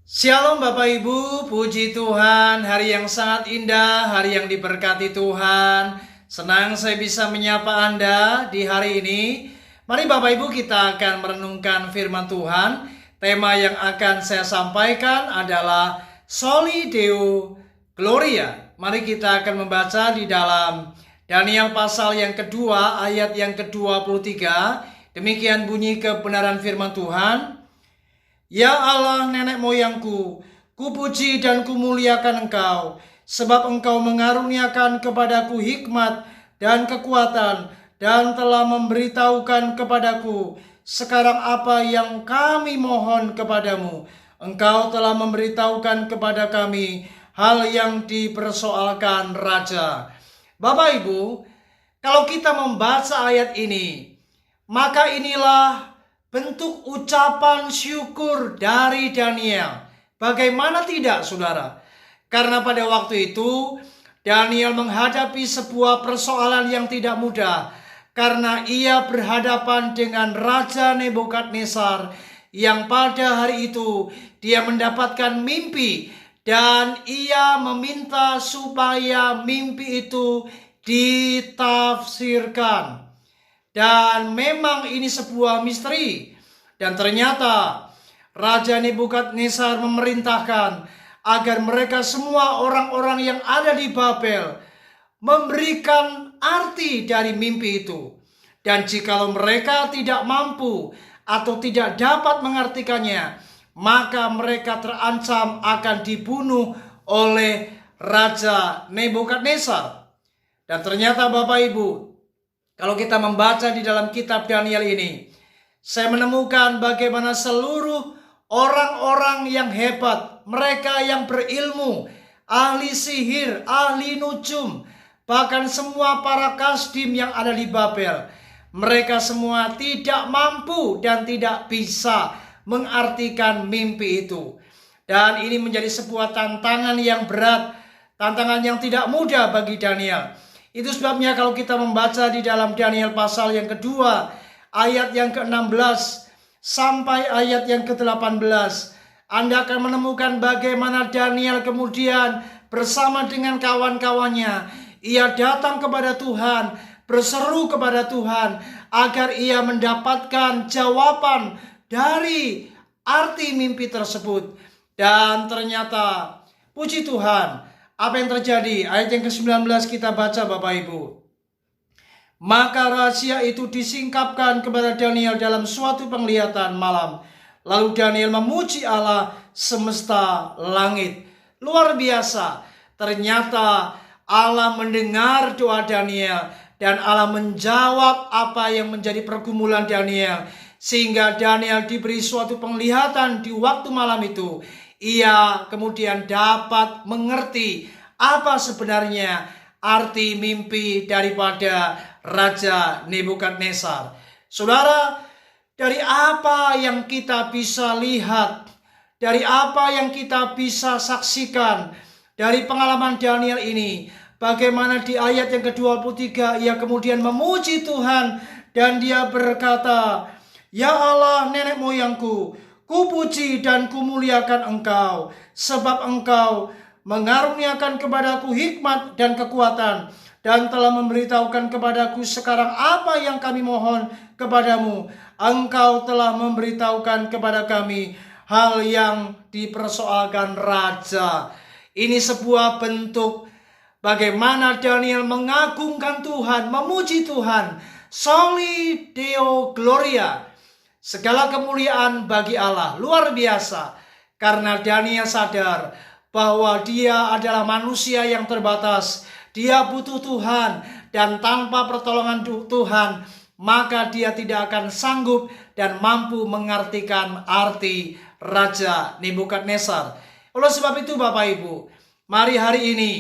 Shalom Bapak Ibu, puji Tuhan, hari yang sangat indah, hari yang diberkati Tuhan. Senang saya bisa menyapa Anda di hari ini. Mari Bapak Ibu kita akan merenungkan firman Tuhan. Tema yang akan saya sampaikan adalah Soli Deo Gloria. Mari kita akan membaca di dalam Daniel pasal yang kedua, ayat yang ke-23. Demikian bunyi kebenaran firman Tuhan. Ya Allah nenek moyangku, kupuji dan kumuliakan Engkau, sebab Engkau mengaruniakan kepadaku hikmat dan kekuatan, dan telah memberitahukan kepadaku sekarang apa yang kami mohon kepadamu. Engkau telah memberitahukan kepada kami hal yang dipersoalkan Raja. Bapak Ibu, kalau kita membaca ayat ini, maka inilah bentuk ucapan syukur dari Daniel. Bagaimana tidak, saudara? Karena pada waktu itu Daniel menghadapi sebuah persoalan yang tidak mudah, karena ia berhadapan dengan Raja Nebukadnezar yang pada hari itu dia mendapatkan mimpi dan ia meminta supaya mimpi itu ditafsirkan. Dan memang ini sebuah misteri. Dan ternyata Raja Nebukadnezar memerintahkan agar mereka semua orang-orang yang ada di Babel memberikan arti dari mimpi itu. Dan jikalau mereka tidak mampu atau tidak dapat mengartikannya, maka mereka terancam akan dibunuh oleh Raja Nebukadnezar. Dan ternyata Bapak Ibu, kalau kita membaca di dalam kitab Daniel ini, saya menemukan bagaimana seluruh orang-orang yang hebat, mereka yang berilmu, ahli sihir, ahli nujum, bahkan semua para kasdim yang ada di Babel, mereka semua tidak mampu dan tidak bisa mengartikan mimpi itu. Dan ini menjadi sebuah tantangan yang berat, tantangan yang tidak mudah bagi Daniel. Itu sebabnya kalau kita membaca di dalam Daniel pasal yang kedua, ayat yang ke-16 sampai ayat yang ke-18, Anda akan menemukan bagaimana Daniel kemudian bersama dengan kawan-kawannya, ia datang kepada Tuhan, berseru kepada Tuhan, agar ia mendapatkan jawaban dari arti mimpi tersebut. Dan ternyata, puji Tuhan, apa yang terjadi? Ayat yang ke-19 kita baca Bapak Ibu. Maka rahasia itu disingkapkan kepada Daniel dalam suatu penglihatan malam. Lalu Daniel memuji Allah semesta langit. Luar biasa. Ternyata Allah mendengar doa Daniel dan Allah menjawab apa yang menjadi pergumulan Daniel. Sehingga Daniel diberi suatu penglihatan di waktu malam itu. Ia kemudian dapat mengerti apa sebenarnya arti mimpi daripada Raja Nebukadnezar. Saudara, dari apa yang kita bisa lihat, dari apa yang kita bisa saksikan dari pengalaman Daniel ini, bagaimana di ayat yang ke-23 ia kemudian memuji Tuhan dan dia berkata, "Ya Allah nenek moyangku, kupuji dan kumuliakan Engkau, sebab Engkau mengaruniakan kepadaku hikmat dan kekuatan, dan telah memberitahukan kepadaku sekarang apa yang kami mohon kepadamu. Engkau telah memberitahukan kepada kami hal yang dipersoalkan Raja." Ini sebuah bentuk bagaimana Daniel mengagungkan Tuhan, memuji Tuhan. Soli Deo Gloria. Segala kemuliaan bagi Allah, luar biasa. Karena Daniel sadar bahwa dia adalah manusia yang terbatas. Dia butuh Tuhan, dan tanpa pertolongan Tuhan, maka dia tidak akan sanggup dan mampu mengartikan arti Raja Nebukadnezar. Oleh sebab itu Bapak Ibu, mari hari ini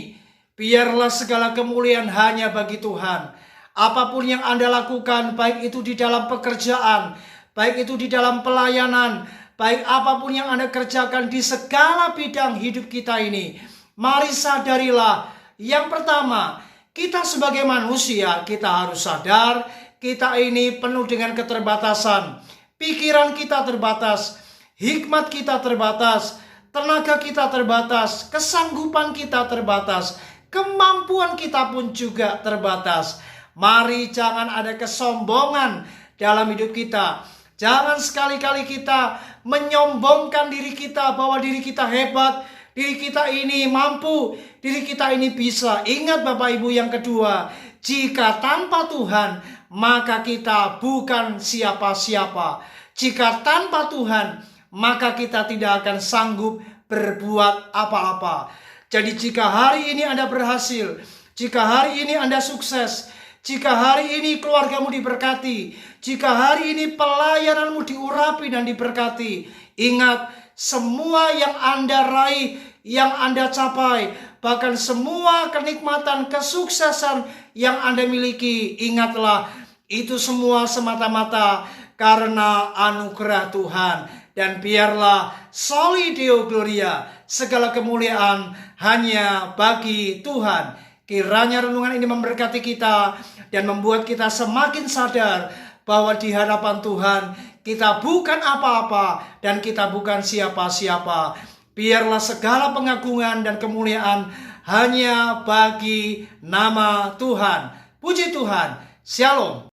biarlah segala kemuliaan hanya bagi Tuhan. Apapun yang Anda lakukan, baik itu di dalam pekerjaan, baik itu di dalam pelayanan, baik apapun yang Anda kerjakan di segala bidang hidup kita ini, mari sadarilah, yang pertama, kita sebagai manusia, kita harus sadar, kita ini penuh dengan keterbatasan. Pikiran kita terbatas, hikmat kita terbatas, tenaga kita terbatas, kesanggupan kita terbatas, kemampuan kita pun juga terbatas. Mari jangan ada kesombongan dalam hidup kita. Jangan sekali-kali kita menyombongkan diri kita bahwa diri kita hebat, diri kita ini mampu, diri kita ini bisa. Ingat Bapak Ibu yang kedua, jika tanpa Tuhan maka kita bukan siapa-siapa. Jika tanpa Tuhan maka kita tidak akan sanggup berbuat apa-apa. Jadi jika hari ini Anda berhasil, jika hari ini Anda sukses, jika hari ini keluargamu diberkati, jika hari ini pelayananmu diurapi dan diberkati, ingat semua yang Anda raih, yang Anda capai, bahkan semua kenikmatan, kesuksesan yang Anda miliki, ingatlah itu semua semata-mata karena anugerah Tuhan. Dan biarlah soli Deo Gloria, segala kemuliaan hanya bagi Tuhan. Kiranya renungan ini memberkati kita dan membuat kita semakin sadar bahwa di hadapan Tuhan kita bukan apa-apa dan kita bukan siapa-siapa. Biarlah segala pengagungan dan kemuliaan hanya bagi nama Tuhan. Puji Tuhan. Shalom.